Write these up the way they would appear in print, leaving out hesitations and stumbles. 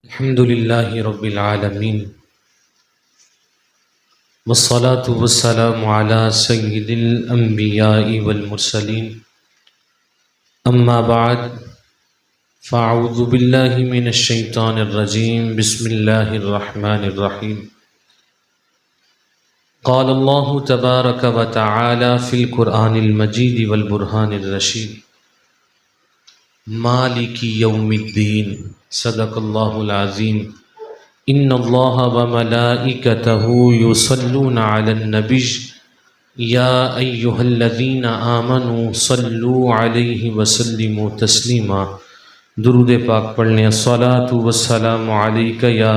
الحمد لله رب العالمين والصلاة والسلام على سيد الأنبياء والمرسلين أما بعد فأعوذ بالله من الشيطان الرجيم بسم الله الرحمن الرحيم قال الله تبارك وتعالى في القرآن المجيد والبرهان الرشيد مالك يوم الدين صدق الله العظيم ان الله وملائكته يصلون على النبي يا ايها الذين آمنوا صلوا عليه وسلموا تسليما درود پاک پڑھنے الصلاة والسلام عليك يا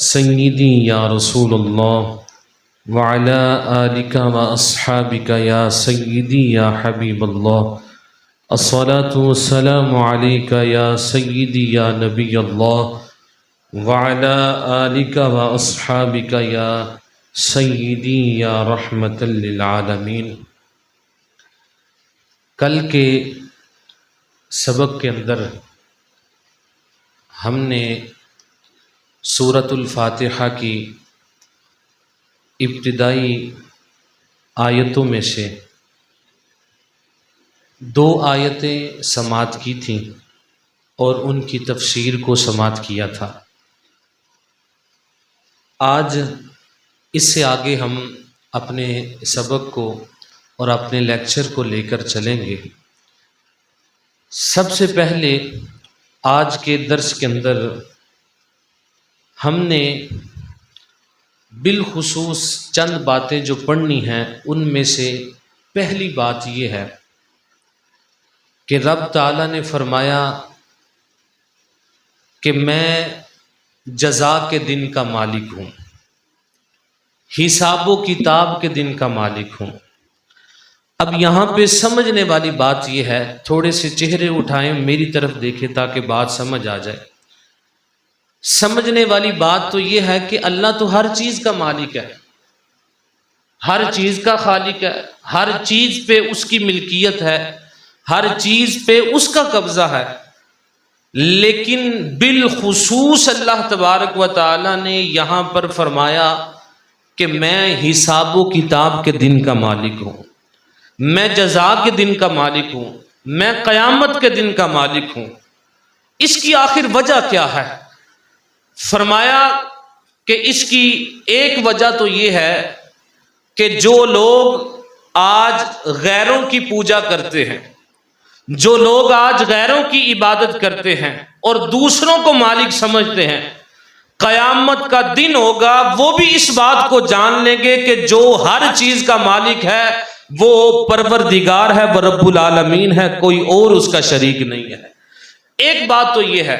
سيدي يا رسول الله وعلى آلك وأصحابك يا سيدي يا حبيب الله الصلاة والسلام عليك يا سيدي يا نبي الله وعلى آلك وأصحابك يا سيدي يا رحمة للعالمين۔ کل کے سبق کے اندر ہم نے سورۃ الفاتحہ کی ابتدائی آیتوں میں سے 2 آیتیں سماعت کی تھیں اور ان کی تفسیر کو سماعت کیا تھا۔ آج اس سے آگے ہم اپنے سبق کو اور اپنے لیکچر کو لے کر چلیں گے۔ سب سے پہلے آج کے درس کے اندر ہم نے بالخصوص چند باتیں جو پڑھنی ہیں، ان میں سے پہلی بات یہ ہے کہ رب تعالیٰ نے فرمایا کہ میں جزا کے دن کا مالک ہوں، حساب و کتاب کے دن کا مالک ہوں۔ اب یہاں پہ سمجھنے والی بات یہ ہے، تھوڑے سے چہرے اٹھائیں، میری طرف دیکھیں تاکہ بات سمجھ آ جائے۔ سمجھنے والی بات تو یہ ہے کہ اللہ تو ہر چیز کا مالک ہے، ہر چیز کا خالق ہے، ہر چیز پہ اس کی ملکیت ہے، ہر چیز پہ اس کا قبضہ ہے، لیکن بالخصوص اللہ تبارک و تعالی نے یہاں پر فرمایا کہ میں حساب و کتاب کے دن کا مالک ہوں، میں جزا کے دن کا مالک ہوں، میں قیامت کے دن کا مالک ہوں۔ اس کی آخر وجہ کیا ہے؟ فرمایا کہ اس کی ایک وجہ تو یہ ہے کہ جو لوگ آج غیروں کی پوجا کرتے ہیں، جو لوگ آج غیروں کی عبادت کرتے ہیں اور دوسروں کو مالک سمجھتے ہیں، قیامت کا دن ہوگا وہ بھی اس بات کو جان لیں گے کہ جو ہر چیز کا مالک ہے وہ پروردگار ہے، وہ رب العالمین ہے، کوئی اور اس کا شریک نہیں ہے۔ ایک بات تو یہ ہے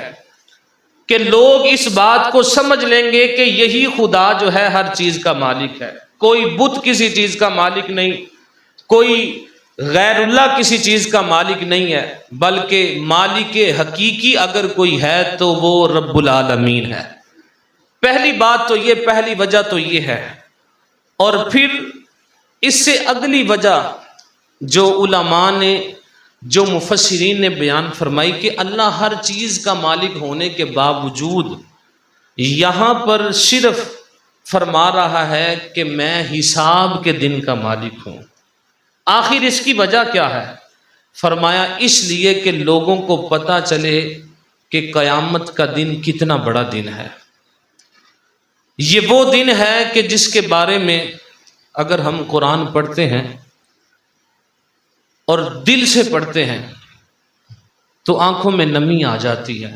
کہ لوگ اس بات کو سمجھ لیں گے کہ یہی خدا جو ہے ہر چیز کا مالک ہے، کوئی بت کسی چیز کا مالک نہیں، کوئی غیر اللہ کسی چیز کا مالک نہیں ہے، بلکہ مالک حقیقی اگر کوئی ہے تو وہ رب العالمین ہے۔ پہلی بات تو یہ، پہلی وجہ تو یہ ہے۔ اور پھر اس سے اگلی وجہ جو علماء نے، جو مفسرین نے بیان فرمائی کہ اللہ ہر چیز کا مالک ہونے کے باوجود یہاں پر صرف فرما رہا ہے کہ میں حساب کے دن کا مالک ہوں۔ آخر اس کی وجہ کیا ہے؟ فرمایا اس لیے کہ لوگوں کو پتہ چلے کہ قیامت کا دن کتنا بڑا دن ہے۔ یہ وہ دن ہے کہ جس کے بارے میں اگر ہم قرآن پڑھتے ہیں اور دل سے پڑھتے ہیں تو آنکھوں میں نمی آ جاتی ہے،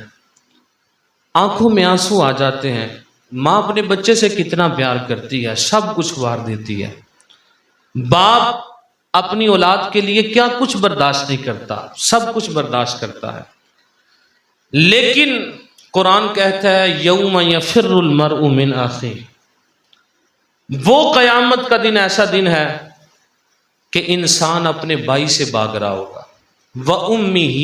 آنکھوں میں آنسو آ جاتے ہیں۔ ماں اپنے بچے سے کتنا پیار کرتی ہے، سب کچھ وار دیتی ہے۔ باپ اپنی اولاد کے لیے کیا کچھ برداشت نہیں کرتا، سب کچھ برداشت کرتا ہے، لیکن قرآن کہتا ہے یوم یفر المرء من اخیہ، وہ قیامت کا دن ایسا دن ہے کہ انسان اپنے بھائی سے بھاگ رہا ہوگا، وَأُمِّهِ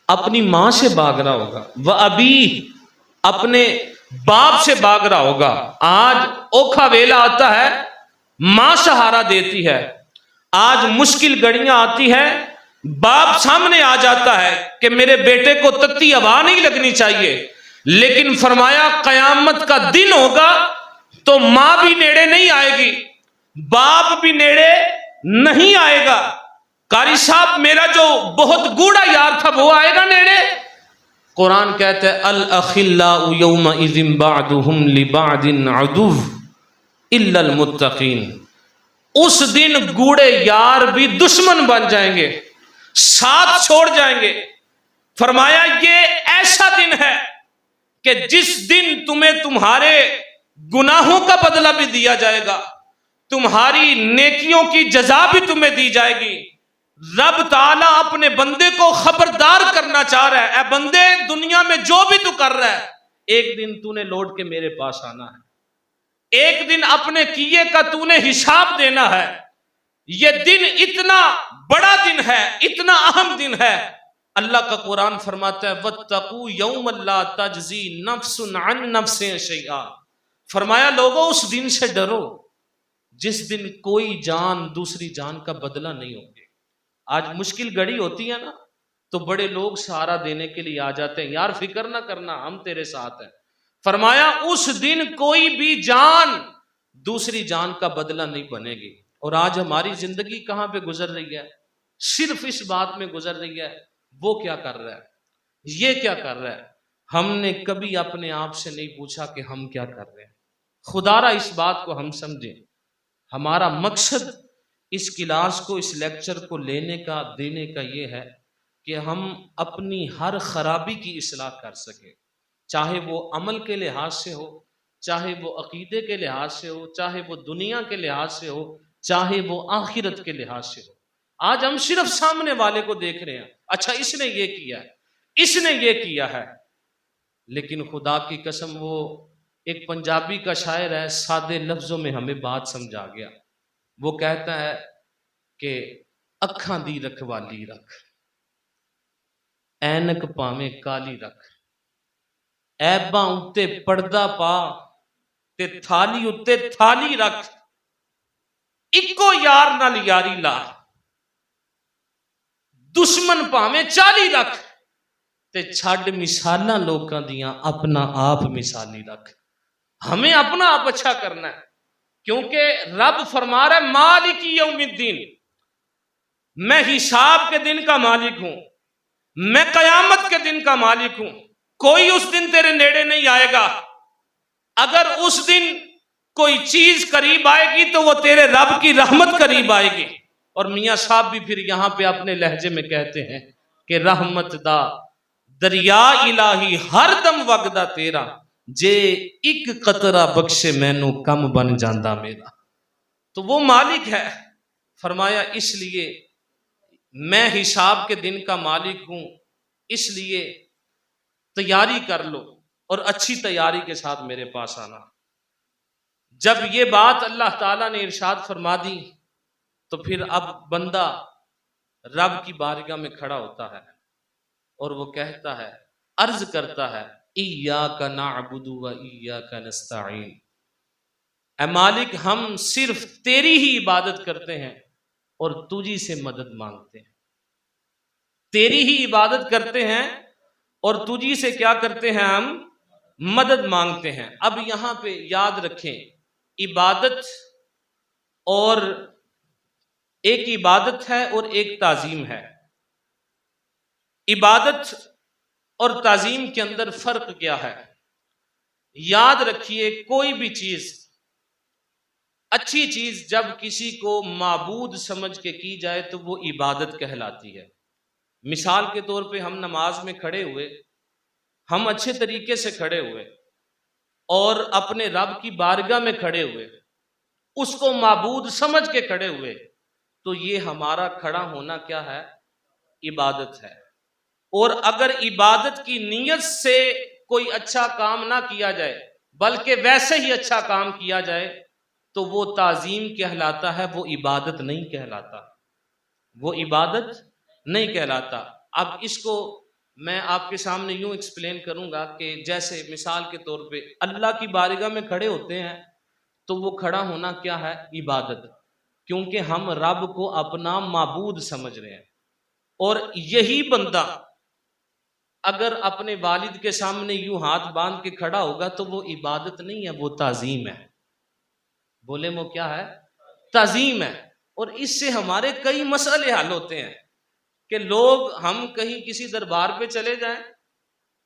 اپنی ماں سے بھاگ رہا ہوگا، وَأَبِيهِ اپنے باپ سے بھاگ رہا ہوگا۔ آج اوکھا ویلا آتا ہے، ماں سہارا دیتی ہے، آج مشکل گھڑیاں آتی ہے، باپ سامنے آ جاتا ہے کہ میرے بیٹے کو تتی ہوا نہیں لگنی چاہیے، لیکن فرمایا قیامت کا دن ہوگا تو ماں بھی نیڑے نہیں آئے گی، باپ بھی نیڑے نہیں آئے گا۔ قاری صاحب میرا جو بہت گوڑا یار تھا وہ آئے گا نیڑے؟ قرآن کہتا ہے الاخلاء یومئذ بعضهم لبعض عدو الا المتقین، اس دن گوڑے یار بھی دشمن بن جائیں گے، ساتھ چھوڑ جائیں گے۔ فرمایا یہ ایسا دن ہے کہ جس دن تمہیں تمہارے گناہوں کا بدلہ بھی دیا جائے گا، تمہاری نیکیوں کی جزا بھی تمہیں دی جائے گی۔ رب تعالیٰ اپنے بندے کو خبردار کرنا چاہ رہا ہے، اے بندے دنیا میں جو بھی تو کر رہا ہے ایک دن تو نے لوٹ کے میرے پاس آنا ہے، ایک دن اپنے کیے کا تو نے حساب دینا ہے۔ یہ دن اتنا بڑا دن ہے، اتنا اہم دن ہے۔ اللہ کا قرآن فرماتا ہے وَاتَّقُوا يَوْمًا لَا تَجْزِي نَفْسٌ عَن نَفْسٍ شَيْئًا، فرمایا لوگوں اس دن سے ڈرو جس دن کوئی جان دوسری جان کا بدلہ نہیں ہوگی۔ آج مشکل گھڑی ہوتی ہے نا تو بڑے لوگ سہارا دینے کے لیے آ جاتے ہیں، یار فکر نہ کرنا ہم تیرے ساتھ ہیں۔ فرمایا اس دن کوئی بھی جان دوسری جان کا بدلہ نہیں بنے گی۔ اور آج ہماری زندگی کہاں پہ گزر رہی ہے؟ صرف اس بات میں گزر رہی ہے وہ کیا کر رہا ہے، یہ کیا کر رہا ہے۔ ہم نے کبھی اپنے آپ سے نہیں پوچھا کہ ہم کیا کر رہے ہیں۔ خدا را اس بات کو ہم سمجھیں، ہمارا مقصد اس کلاس کو، اس لیکچر کو لینے کا، دینے کا یہ ہے کہ ہم اپنی ہر خرابی کی اصلاح کر سکیں، چاہے وہ عمل کے لحاظ سے ہو، چاہے وہ عقیدے کے لحاظ سے ہو، چاہے وہ دنیا کے لحاظ سے ہو، چاہے وہ آخرت کے لحاظ سے ہو۔ آج ہم صرف سامنے والے کو دیکھ رہے ہیں، اچھا اس نے یہ کیا ہے، اس نے یہ کیا ہے، لیکن خدا کی قسم وہ ایک پنجابی کا شاعر ہے، سادے لفظوں میں ہمیں بات سمجھا گیا۔ وہ کہتا ہے کہ اکھاں دی رکھوالی رکھ، اینک پاویں کالی رکھ، ایباں اتے پردہ پا تے تھالی اتے تھالی رکھ، اکو یار نال یاری لا، دشمن پاویں 40 رکھ تے چھڈ مثالاں لوکاں دیاں اپنا آپ مثالی رکھ۔ ہمیں اپنا آپ اچھا کرنا ہے، کیونکہ رب فرما رہا ہے مالک یوم الدین، میں حساب کے دن کا مالک ہوں، میں قیامت کے دن کا مالک ہوں۔ کوئی اس دن تیرے نیڑے نہیں آئے گا۔ اگر اس دن کوئی چیز قریب آئے گی تو وہ تیرے رب کی رحمت قریب آئے گی۔ اور میاں صاحب بھی پھر یہاں پہ اپنے لہجے میں کہتے ہیں کہ رحمت دا دریا الہی ہر دم وگدا تیرا، جے ایک قطرہ بخشے مینوں کم بن جاندا میرا۔ تو وہ مالک ہے۔ فرمایا اس لیے میں حساب کے دن کا مالک ہوں، اس لیے تیاری کر لو اور اچھی تیاری کے ساتھ میرے پاس آنا۔ جب یہ بات اللہ تعالیٰ نے ارشاد فرما دی تو پھر اب بندہ رب کی بارگاہ میں کھڑا ہوتا ہے اور وہ کہتا ہے، عرض کرتا ہے ایاک نعبد و ایاک نستعین، اے مالک ہم صرف تیری ہی عبادت کرتے ہیں اور تجھی سے مدد مانگتے ہیں، تیری ہی عبادت کرتے ہیں اور تجھی سے کیا کرتے ہیں، ہم مدد مانگتے ہیں۔ اب یہاں پہ یاد رکھیں، عبادت اور ایک عبادت ہے اور ایک تعظیم ہے۔ عبادت اور تعظیم کے اندر فرق کیا ہے؟ یاد رکھیے کوئی بھی چیز، اچھی چیز جب کسی کو معبود سمجھ کے کی جائے تو وہ عبادت کہلاتی ہے۔ مثال کے طور پہ ہم نماز میں کھڑے ہوئے، ہم اچھے طریقے سے کھڑے ہوئے اور اپنے رب کی بارگاہ میں کھڑے ہوئے، اس کو معبود سمجھ کے کھڑے ہوئے، تو یہ ہمارا کھڑا ہونا کیا ہے؟ عبادت ہے۔ اور اگر عبادت کی نیت سے کوئی اچھا کام نہ کیا جائے بلکہ ویسے ہی اچھا کام کیا جائے تو وہ تعظیم کہلاتا ہے، وہ عبادت نہیں کہلاتا، وہ عبادت نہیں کہلاتا۔ اب اس کو میں آپ کے سامنے یوں ایکسپلین کروں گا کہ جیسے مثال کے طور پہ اللہ کی بارگاہ میں کھڑے ہوتے ہیں تو وہ کھڑا ہونا کیا ہے؟ عبادت، کیونکہ ہم رب کو اپنا معبود سمجھ رہے ہیں۔ اور یہی بندہ اگر اپنے والد کے سامنے یوں ہاتھ باندھ کے کھڑا ہوگا تو وہ عبادت نہیں ہے، وہ تعظیم ہے. بولے وہ کیا ہے؟ تعظیم ہے. اور اس سے ہمارے کئی مسئلے حل ہوتے ہیں کہ لوگ، ہم کہیں کسی دربار پہ چلے جائیں،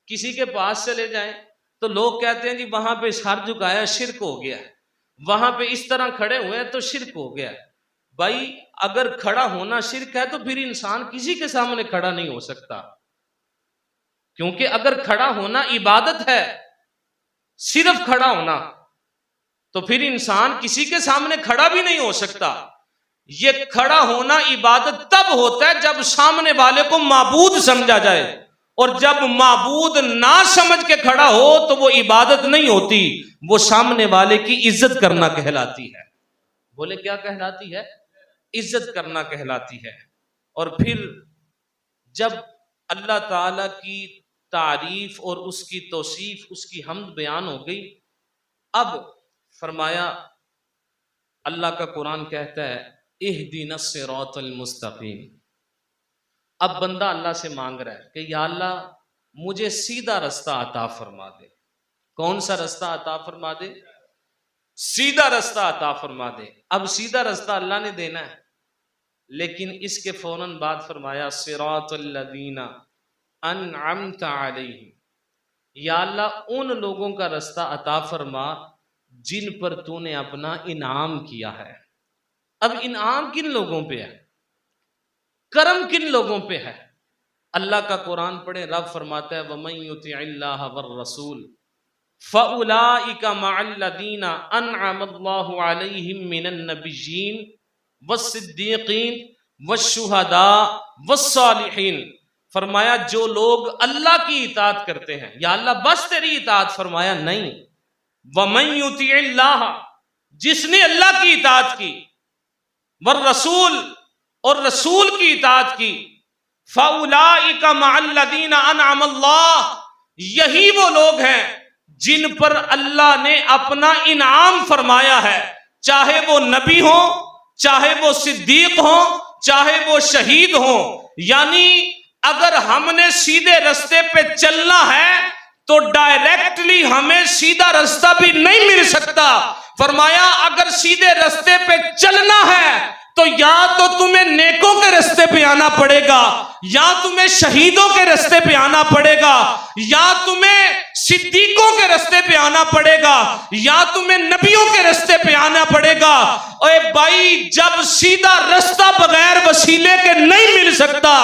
کسی کے پاس چلے جائیں تو لوگ کہتے ہیں جی وہاں پہ سر جھکایا شرک ہو گیا ہے، وہاں پہ اس طرح کھڑے ہوئے ہیں تو شرک ہو گیا ہے. بھائی اگر کھڑا ہونا شرک ہے تو پھر انسان کسی کے سامنے کھڑا نہیں ہو سکتا، کیونکہ اگر کھڑا ہونا عبادت ہے، صرف کھڑا ہونا، تو پھر انسان کسی کے سامنے کھڑا بھی نہیں ہو سکتا. یہ کھڑا ہونا عبادت تب ہوتا ہے جب سامنے والے کو معبود سمجھا جائے، اور جب معبود نہ سمجھ کے کھڑا ہو تو وہ عبادت نہیں ہوتی، وہ سامنے والے کی عزت کرنا کہلاتی ہے. بولے کیا کہلاتی ہے؟ عزت کرنا کہلاتی ہے. اور پھر جب اللہ تعالی کی تعریف اور اس کی توصیف، اس کی حمد بیان ہو گئی، اب فرمایا اللہ کا قرآن کہتا ہے اہدنا الصراط المستقیم. اب بندہ اللہ سے مانگ رہا ہے کہ یا اللہ مجھے سیدھا رستہ عطا فرما دے. کون سا رستہ عطا فرما دے؟ سیدھا رستہ عطا فرما دے. اب سیدھا رستہ اللہ نے دینا ہے، لیکن اس کے فوراً بعد فرمایا صراط الذین انعمت علیہم، یا اللہ ان لوگوں کا رستہ عطا فرما جن پر تو نے اپنا انعام کیا ہے. اب انعام کن لوگوں پہ ہے؟ کرم کن لوگوں پہ ہے؟ اللہ کا قرآن پڑھیں، رب فرماتا ہے وَمَن يُطِعِ اللَّهَ وَالرَّسُولَ فَأُولَٰئِكَ مَعَ الَّذِينَ أَنْعَمَ اللَّهُ عَلَيْهِم مِّنَ النَّبِيِّينَ وَالصِّدِّيقِينَ وَالشُّهَدَاءِ وَالصَّالِحِينَ. فرمایا جو لوگ اللہ کی اطاعت کرتے ہیں، یا اللہ بس تیری اطاعت، فرمایا نہیں، وَمَن يُطِعِ اللَّهَ، جس نے اللہ کی اطاعت کی، والرسول، اور رسول کی اطاعت کی، فَأُولَٰئِكَ مَعَ الَّذِينَ أَنْعَمَ اللَّهُ، یہی وہ لوگ ہیں جن پر اللہ نے اپنا انعام فرمایا ہے، چاہے وہ نبی ہوں، چاہے وہ صدیق ہوں، چاہے وہ شہید ہوں. یعنی اگر ہم نے سیدھے رستے پہ چلنا ہے تو ڈائریکٹلی ہمیں سیدھا رستہ بھی نہیں مل سکتا. فرمایا اگر سیدھے رستے پہ چلنا ہے تو یا تو تمہیں نیکوں کے رستے پہ آنا پڑے گا، یا تمہیں شہیدوں کے رستے پہ آنا پڑے گا، یا تمہیں صدیقوں کے رستے پہ آنا پڑے گا، یا تمہیں نبیوں کے رستے پہ آنا پڑے گا. اے بھائی جب سیدھا رستہ بغیر وسیلے کے نہیں مل سکتا،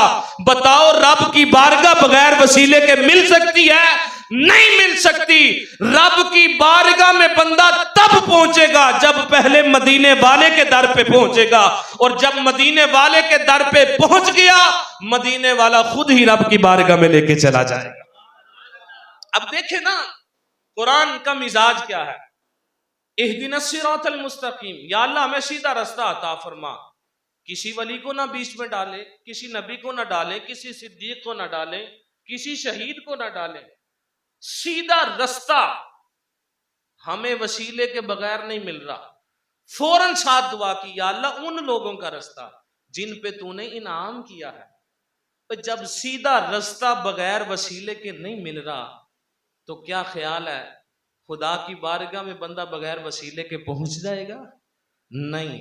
بتاؤ رب کی بارگاہ بغیر وسیلے کے مل سکتی ہے؟ نہیں مل سکتی. رب کی بارگاہ میں بندہ تب پہنچے گا جب پہلے مدینے والے کے در پہ پہنچے گا، اور جب مدینے والے کے در پہ پہنچ گیا مدینے والا خود ہی رب کی بارگاہ میں لے کے چلا جائے گا. اب دیکھیں نا قرآن کا مزاج کیا ہے. اہدنا الصراط المستقیم، یا اللہ ہمیں سیدھا رستہ عطا فرما. کسی ولی کو نہ بیچ میں ڈالے، کسی نبی کو نہ ڈالے، کسی صدیق کو نہ ڈالے، کسی شہید کو نہ ڈالے. سیدھا رستہ ہمیں وسیلے کے بغیر نہیں مل رہا. فوراً ساتھ دعا کی یا اللہ ان لوگوں کا رستہ جن پہ تو نے انعام کیا ہے. جب سیدھا رستہ بغیر وسیلے کے نہیں مل رہا تو کیا خیال ہے خدا کی بارگاہ میں بندہ بغیر وسیلے کے پہنچ جائے گا؟ نہیں،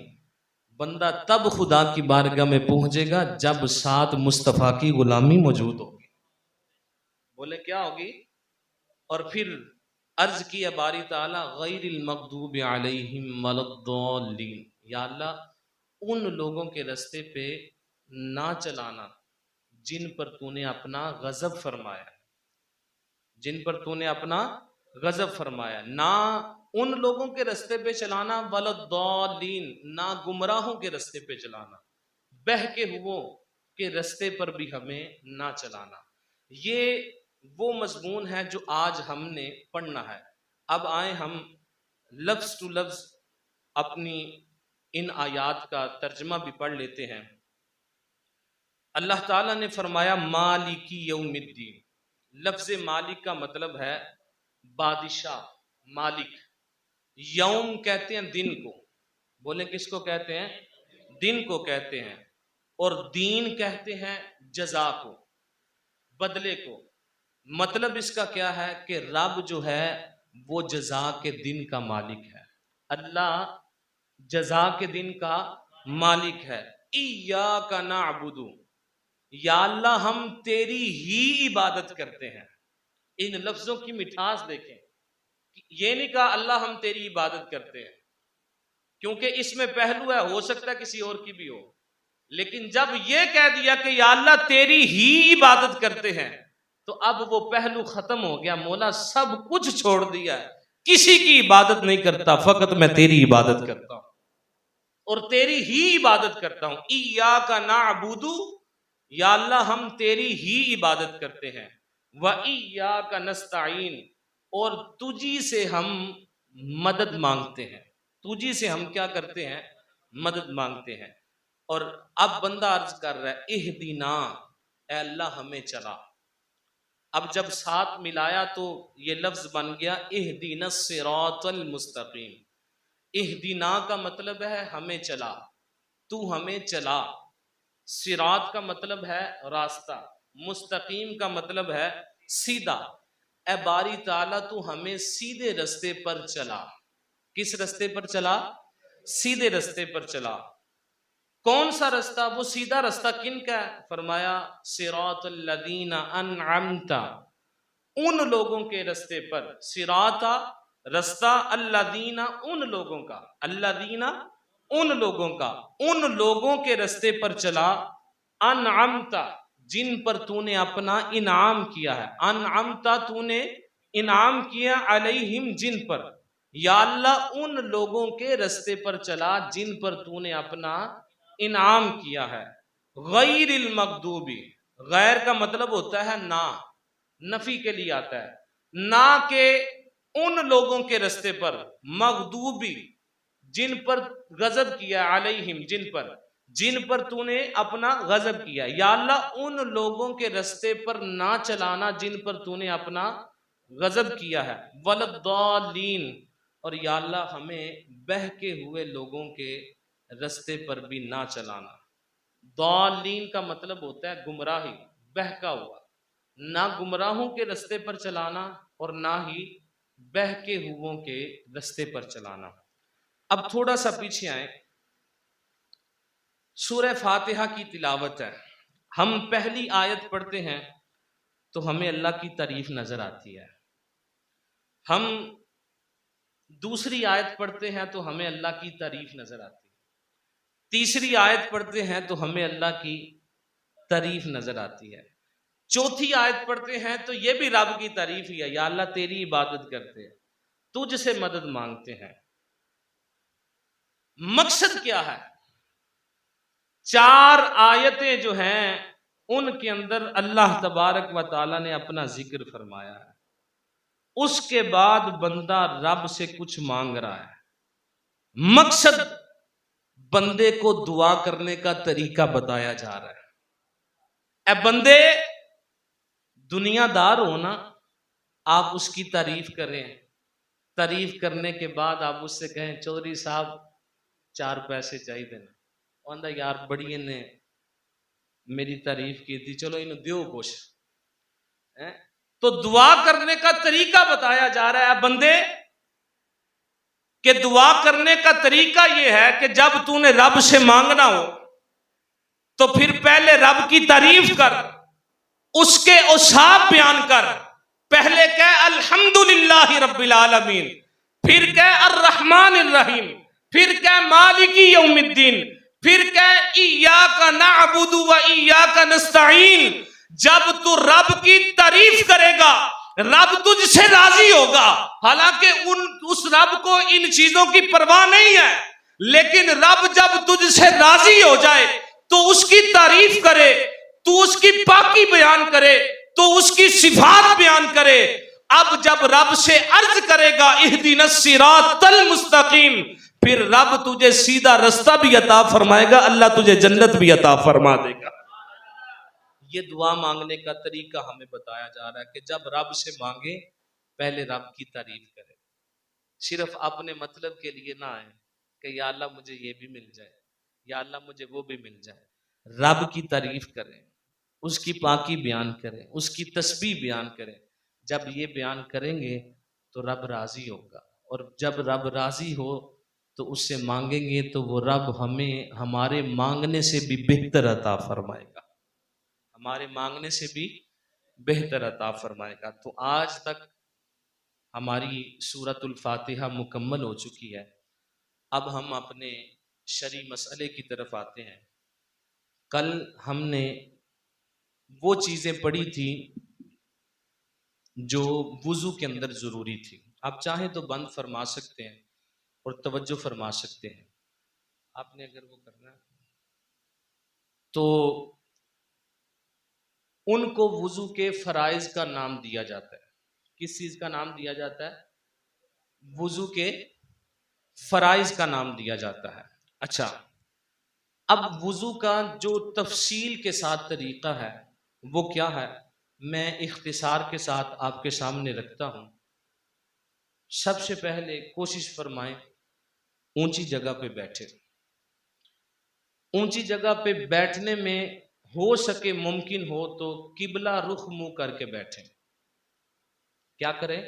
بندہ تب خدا کی بارگاہ میں پہنچے گا جب ساتھ مصطفیٰ کی غلامی موجود ہوگی. بولے کیا ہوگی؟ اور پھر عرض کیا باری تعالیٰ غیر المغضوب علیہم ولا الضالین، یا اللہ ان لوگوں کے رستے پہ نہ چلانا جن پر تو نے اپنا غضب فرمایا، جن پر تو نے اپنا غضب فرمایا. نہ ان لوگوں کے رستے پہ چلانا، ولا الضالین، نہ گمراہوں کے رستے پہ چلانا، بہکے ہوئوں کے رستے پر بھی ہمیں نہ چلانا. یہ وہ مضمون ہے جو آج ہم نے پڑھنا ہے. اب آئیں ہم لفظ ٹو لفظ اپنی ان آیات کا ترجمہ بھی پڑھ لیتے ہیں. اللہ تعالیٰ نے فرمایا مالکی یوم الدین. لفظ مالک کا مطلب ہے بادشاہ، مالک. یوم کہتے ہیں دن کو، بولیں کس کو کہتے ہیں؟ دن کو کہتے ہیں. اور دین کہتے ہیں جزا کو، بدلے کو. مطلب اس کا کیا ہے کہ رب جو ہے وہ جزا کے دن کا مالک ہے. اللہ جزا کے دن کا مالک ہے. ایاک نعبد، یا اللہ ہم تیری ہی عبادت کرتے ہیں. ان لفظوں کی مٹھاس دیکھیں. یہ نہیں کہا اللہ ہم تیری عبادت کرتے ہیں، کیونکہ اس میں پہلو ہے ہو سکتا ہے کسی اور کی بھی ہو، لیکن جب یہ کہہ دیا کہ یا اللہ تیری ہی عبادت کرتے ہیں تو اب وہ پہلو ختم ہو گیا. مولا سب کچھ چھوڑ دیا ہے، کسی کی عبادت نہیں کرتا، فقط میں تیری عبادت کرتا ہوں اور تیری ہی عبادت کرتا ہوں. ایاک نعبد، یا اللہ ہم تیری ہی عبادت کرتے ہیں. وَإِيَّاكَ نَسْتَعِينُ، اور تجھی سے ہم مدد مانگتے ہیں. تجھی سے ہم کیا کرتے ہیں؟ مدد مانگتے ہیں. اور اب بندہ عرض کر رہا ہے اہدنا، اے اللہ ہمیں چلا. اب جب ساتھ ملایا تو یہ لفظ بن گیا اہدنا الصراط المستقیم. اہدنا کا مطلب ہے ہمیں چلا، تو ہمیں چلا. صراط کا مطلب ہے راستہ، مستقیم کا مطلب ہے سیدھا. اے باری تعالیٰ تو ہمیں سیدھے رستے پر چلا. کس رستے پر چلا؟ سیدھے رستے پر چلا. کون سا رستہ؟ وہ سیدھا رستہ کن کا ہے؟ فرمایا صراط الذین انعمت، ان لوگوں کے رستے پر. صراط رستہ، الذین ان لوگوں کا، الذین ان لوگوں کا، ان لوگوں کے رستے پر چلا. انعمت، جن پر تو نے اپنا انعام کیا ہے. انعمت، تو نے انعام کیا، علیہم، جن پر. یا اللہ ان لوگوں کے رستے پر چلا جن پر تو نے اپنا انعام کیا ہے. غیر المغضوبی، غیر کا مطلب ہوتا ہے نہ، نفی کے لیے آتا ہے. نہ کہ ان لوگوں کے رستے پر، مغضوبی جن پر غضب کیا، علیہم جن پر تو نے اپنا غضب کیا. یا اللہ ان لوگوں کے رستے پر نہ چلانا جن پر تو نے اپنا غضب کیا ہے. ولضالین، اور یا اللہ ہمیں بہکے ہوئے لوگوں کے رستے پر بھی نہ چلانا. ضالین کا مطلب ہوتا ہے گمراہی، بہکا ہوا. نہ گمراہوں کے رستے پر چلانا اور نہ ہی بہکے ہوئوں کے رستے پر چلانا. اب تھوڑا سا پیچھے آئیں. سورہ فاتحہ کی تلاوت ہے. ہم پہلی آیت پڑھتے ہیں تو ہمیں اللہ کی تعریف نظر آتی ہے. ہم دوسری آیت پڑھتے ہیں تو ہمیں اللہ کی تعریف نظر آتی ہے. تیسری آیت پڑھتے ہیں تو ہمیں اللہ کی تعریف نظر آتی ہے. چوتھی آیت پڑھتے ہیں تو یہ بھی رب کی تعریف ہی ہے. یا اللہ تیری عبادت کرتے ہیں، تجھ سے مدد مانگتے ہیں. مقصد کیا ہے؟ چار آیتیں جو ہیں ان کے اندر اللہ تبارک و تعالی نے اپنا ذکر فرمایا ہے. اس کے بعد بندہ رب سے کچھ مانگ رہا ہے. مقصد بندے کو دعا کرنے کا طریقہ بتایا جا رہا ہے. اے بندے، دنیا دار ہونا، آپ اس کی تعریف کریں. تعریف کرنے کے بعد آپ اس سے کہیں چودھری صاحب 4 پیسے چاہیے دینا. آندا یار بڑی نے میری تعریف کی تھی، چلو انہوں دیو کچھ. تو دعا کرنے کا طریقہ بتایا جا رہا ہے بندے کہ دعا کرنے کا طریقہ یہ ہے کہ جب تو نے رب سے مانگنا ہو تو پھر پہلے رب کی تعریف کر، اس کے اوصاف بیان کر. پہلے کہہ الحمدللہ رب العالمین، پھر کہہ الرحمن الرحیم، پھر کہہ مالک یوم الدین، پھر کہہ ایاک نعبد و ایاک نستعین. جب تو رب کی تعریف کرے گا رب تجھ سے راضی ہوگا. حالانکہ اس رب کو ان چیزوں کی پرواہ نہیں ہے، لیکن رب جب تجھ سے راضی ہو جائے تو اس کی تعریف کرے، تو اس کی پاکی بیان کرے، تو اس کی صفات بیان کرے. اب جب رب سے عرض کرے گا اہدنا الصراط المستقیم، پھر رب تجھے سیدھا رستہ بھی عطا فرمائے گا، اللہ تجھے جنت بھی عطا فرما دے گا. یہ دعا مانگنے کا طریقہ ہمیں بتایا جا رہا ہے کہ جب رب سے مانگے پہلے رب کی تعریف کرے. صرف اپنے مطلب کے لیے نہ آئے کہ یا اللہ مجھے یہ بھی مل جائے، یا اللہ مجھے وہ بھی مل جائے. رب کی تعریف کریں. اس کی پاکی بیان کریں، اس کی تسبیح بیان کریں. جب یہ بیان کریں گے تو رب راضی ہوگا، اور جب رب راضی ہو تو اس سے مانگیں گے تو وہ رب ہمیں ہمارے مانگنے سے بھی بہتر عطا فرمائے گا، ہمارے مانگنے سے بھی بہتر عطا فرمائے گا. تو آج تک ہماری سورۃ الفاتحہ مکمل ہو چکی ہے. اب ہم اپنے شرعی مسئلے کی طرف آتے ہیں. کل ہم نے وہ چیزیں پڑھی تھی جو وضو کے اندر ضروری تھی. آپ چاہیں تو بند فرما سکتے ہیں اور توجہ فرما سکتے ہیں. آپ نے اگر وہ کرنا ہے تو ان کو وضو کے فرائض کا نام دیا جاتا ہے. کس چیز کا نام دیا جاتا ہے؟ وضو کے فرائض کا نام دیا جاتا ہے. اچھا، اب وضو کا جو تفصیل کے ساتھ طریقہ ہے وہ کیا ہے، میں اختصار کے ساتھ آپ کے سامنے رکھتا ہوں. سب سے پہلے کوشش فرمائیں اونچی جگہ پہ بیٹھے. اونچی جگہ پہ بیٹھنے میں ہو سکے ممکن ہو تو قبلہ رخ منہ کر کے بیٹھیں. کیا کریں؟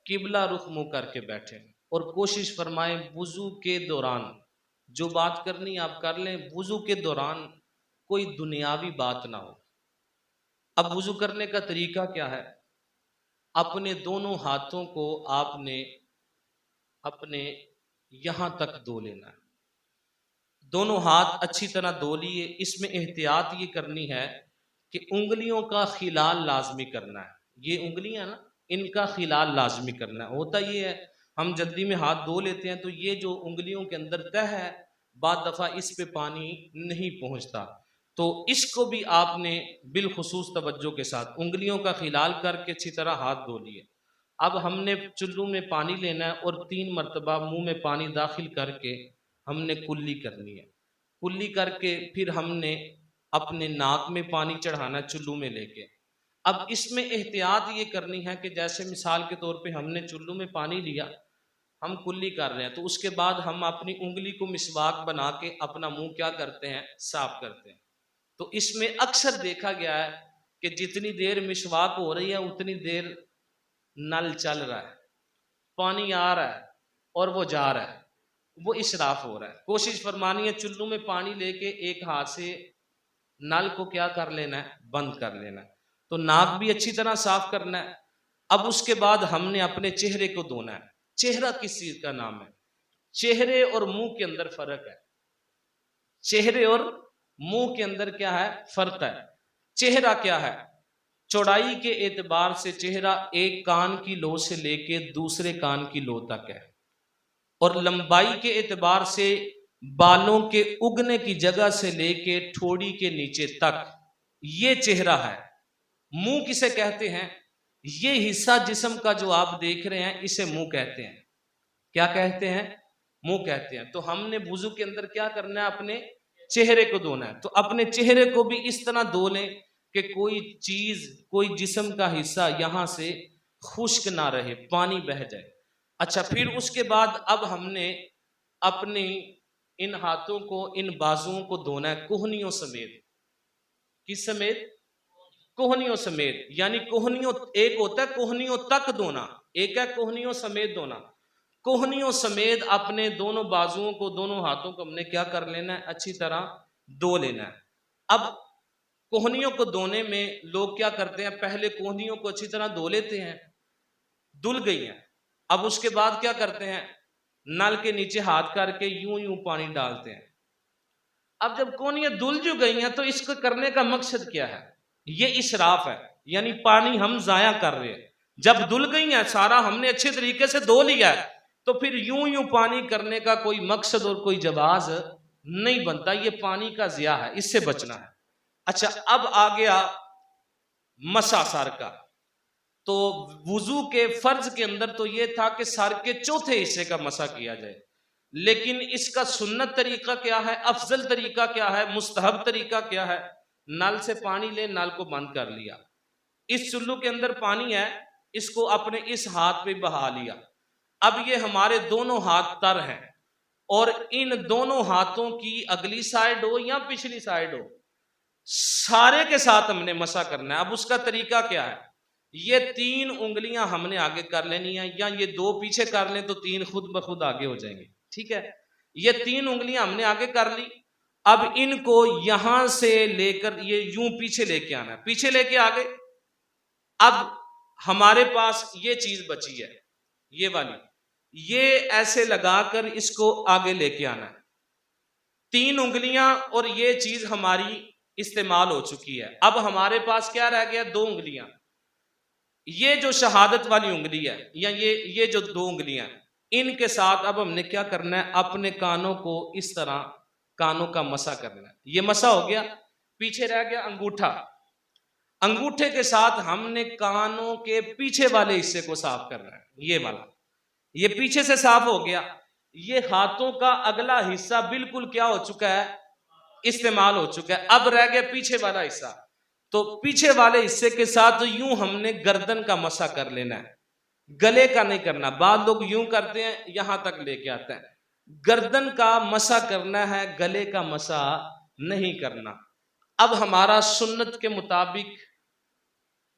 قبلہ رخ منہ کر کے بیٹھیں. اور کوشش فرمائیں وضو کے دوران جو بات کرنی آپ کر لیں، وضو کے دوران کوئی دنیاوی بات نہ ہو. اب وضو کرنے کا طریقہ کیا ہے؟ اپنے دونوں ہاتھوں کو آپ نے اپنے یہاں تک دھو لینا ہے. دونوں ہاتھ اچھی طرح دھو لیے. اس میں احتیاط یہ کرنی ہے کہ انگلیوں کا خلال لازمی کرنا ہے. یہ انگلیاں نا، ان کا خلال لازمی کرنا ہے. ہوتا یہ ہے ہم جلدی میں ہاتھ دھو لیتے ہیں تو یہ جو انگلیوں کے اندر تہ ہے بعض دفعہ اس پہ پانی نہیں پہنچتا، تو اس کو بھی آپ نے بالخصوص توجہ کے ساتھ انگلیوں کا خلال کر کے اچھی طرح ہاتھ دھو لیے. اب ہم نے چلو میں پانی لینا ہے اور 3 مرتبہ منہ میں پانی داخل کر کے ہم نے کلی کرنی ہے. کلی کر کے پھر ہم نے اپنے ناک میں پانی چڑھانا چلو میں لے کے. اب اس میں احتیاط یہ کرنی ہے کہ جیسے مثال کے طور پہ ہم نے چلو میں پانی لیا، ہم کلی کر رہے ہیں، تو اس کے بعد ہم اپنی انگلی کو مسواک بنا کے اپنا منہ کیا کرتے ہیں؟ صاف کرتے ہیں. تو اس میں اکثر دیکھا گیا ہے کہ جتنی دیر مسواک ہو رہی ہے اتنی دیر نل چل رہا ہے، پانی آ رہا ہے اور وہ جا رہا ہے، وہ اسراف ہو رہا ہے. کوشش فرمانی ہے چلو میں پانی لے کے ایک ہاتھ سے نل کو کیا کر لینا ہے؟ بند کر لینا ہے. تو ناک بھی اچھی طرح صاف کرنا ہے. اب اس کے بعد ہم نے اپنے چہرے کو دھونا ہے. چہرہ کس چیز کا نام ہے؟ چہرے اور منہ کے اندر فرق ہے. چہرے اور منہ کے اندر کیا ہے؟ فرق ہے. چہرہ کیا ہے؟ چوڑائی کے اعتبار سے چہرہ ایک کان کی لو سے لے کے دوسرے کان کی لو تک ہے، اور لمبائی کے اعتبار سے بالوں کے اگنے کی جگہ سے لے کے ٹھوڑی کے نیچے تک یہ چہرہ ہے. منہ کسے کہتے ہیں؟ یہ حصہ جسم کا جو آپ دیکھ رہے ہیں اسے منہ کہتے ہیں. کیا کہتے ہیں؟ منہ کہتے ہیں. تو ہم نے وضو کے اندر کیا کرنا ہے؟ اپنے چہرے کو دھونا ہے. تو اپنے چہرے کو بھی اس طرح دھو لیں کہ کوئی چیز، کوئی جسم کا حصہ یہاں سے خشک نہ رہے، پانی بہہ جائے. اچھا، پھر اس کے بعد اب ہم نے اپنی ان ہاتھوں کو، ان بازوؤں کو دھونا ہے کوہنیوں سمیت. کس سمیت؟ کوہنیوں سمیت. یعنی کوہنیوں، ایک ہوتا ہے کوہنیوں تک دھونا، ایک ہے کوہنیوں سمیت دھونا. کوہنیوں سمیت اپنے دونوں بازوؤں کو، دونوں ہاتھوں کو ہم نے کیا کر لینا ہے؟ اچھی طرح دھو لینا ہے. اب کوہنیوں کو دھونے میں لوگ کیا کرتے ہیں؟ پہلے کوہنیوں کو اچھی طرح دھو لیتے ہیں، دھل گئی ہیں. اب اس کے بعد کیا کرتے ہیں؟ نل کے نیچے ہاتھ کر کے یوں یوں پانی ڈالتے ہیں. اب جب کوہنیاں دھل جو گئی ہیں تو اس کو کرنے کا مقصد کیا ہے؟ یہ اسراف ہے، یعنی پانی ہم ضائع کر رہے ہیں. جب دھل گئی ہیں، سارا ہم نے اچھے طریقے سے دھو لیا ہے، تو پھر یوں یوں پانی کرنے کا کوئی مقصد اور کوئی جواز نہیں بنتا. یہ پانی کا ضیاع ہے، اس سے بچنا ہے. اچھا، اب آ گیا مسح سر کا. تو وضو کے فرض کے اندر تو یہ تھا کہ سر کے چوتھے حصے کا مسح کیا جائے، لیکن اس کا سنت طریقہ کیا ہے؟ افضل طریقہ کیا ہے؟ مستحب طریقہ کیا ہے؟ نل سے پانی لے، نل کو بند کر لیا، اس چلو کے اندر پانی ہے، اس کو اپنے اس ہاتھ پہ بہا لیا. اب یہ ہمارے دونوں ہاتھ تر ہیں، اور ان دونوں ہاتھوں کی اگلی سائڈ ہو یا پچھلی سائڈ ہو، سارے کے ساتھ ہم نے مسح کرنا ہے۔ اب اس کا طریقہ کیا ہے؟ یہ 3 انگلیاں ہم نے آگے کر لینی ہیں، یا یہ 2 پیچھے کر لیں تو 3 خود بخود آگے ہو جائیں گے، ٹھیک ہے؟ یہ 3 انگلیاں ہم نے آگے کر لی، اب ان کو یہاں سے لے کر یہ یوں پیچھے لے کے آنا ہے، پیچھے لے کے آگے۔ اب ہمارے پاس یہ چیز بچی ہے، یہ والی، یہ ایسے لگا کر اس کو آگے لے کے آنا ہے۔ 3 انگلیاں اور یہ چیز ہماری استعمال ہو چکی ہے۔ اب ہمارے پاس کیا رہ گیا؟ 2 انگلیاں۔ یہ جو شہادت والی انگلی ہے یا یہ جو 2 انگلیاں ہیں، ان کے ساتھ اب ہم نے کیا کرنا ہے؟ اپنے کانوں کو اس طرح کانوں کا مسح کرنا ہے۔ یہ مسح ہو گیا، پیچھے رہ گیا انگوٹھا۔ انگوٹھے کے ساتھ ہم نے کانوں کے پیچھے والے حصے کو صاف کرنا ہے، یہ والا، یہ پیچھے سے صاف ہو گیا۔ یہ ہاتھوں کا اگلا حصہ بالکل کیا ہو چکا ہے؟ استعمال ہو چکا ہے۔ اب رہ گیا پیچھے والا حصہ، تو پیچھے والے حصے کے ساتھ یوں ہم نے گردن کا مسح کر لینا ہے، گلے کا نہیں کرنا۔ بعض لوگ یوں کرتے ہیں، یہاں تک لے کے آتے ہیں۔ گردن کا مسح کرنا ہے، گلے کا مسح نہیں کرنا۔ اب ہمارا سنت کے مطابق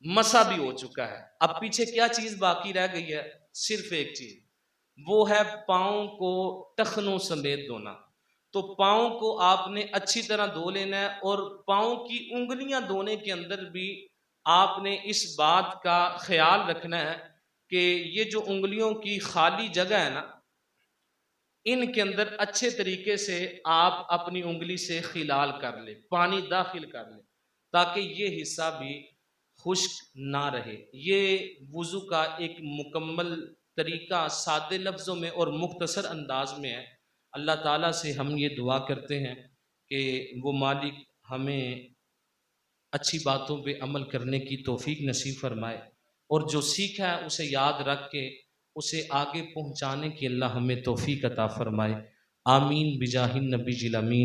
مسح بھی ہو چکا ہے۔ اب پیچھے کیا چیز باقی رہ گئی ہے؟ صرف ایک چیز، وہ ہے پاؤں کو ٹخنوں سمیت دھونا۔ تو پاؤں کو آپ نے اچھی طرح دھو لینا ہے، اور پاؤں کی انگلیاں دھونے کے اندر بھی آپ نے اس بات کا خیال رکھنا ہے کہ یہ جو انگلیوں کی خالی جگہ ہے نا، ان کے اندر اچھے طریقے سے آپ اپنی انگلی سے خلال کر لیں، پانی داخل کر لیں، تاکہ یہ حصہ بھی خشک نہ رہے۔ یہ وضو کا ایک مکمل طریقہ سادے لفظوں میں اور مختصر انداز میں ہے۔ اللہ تعالیٰ سے ہم یہ دعا کرتے ہیں کہ وہ مالک ہمیں اچھی باتوں پہ عمل کرنے کی توفیق نصیب فرمائے، اور جو سیکھا ہے اسے یاد رکھ کے اسے آگے پہنچانے کی اللہ ہمیں توفیق عطا فرمائے۔ آمین بجاہ النبی الامین۔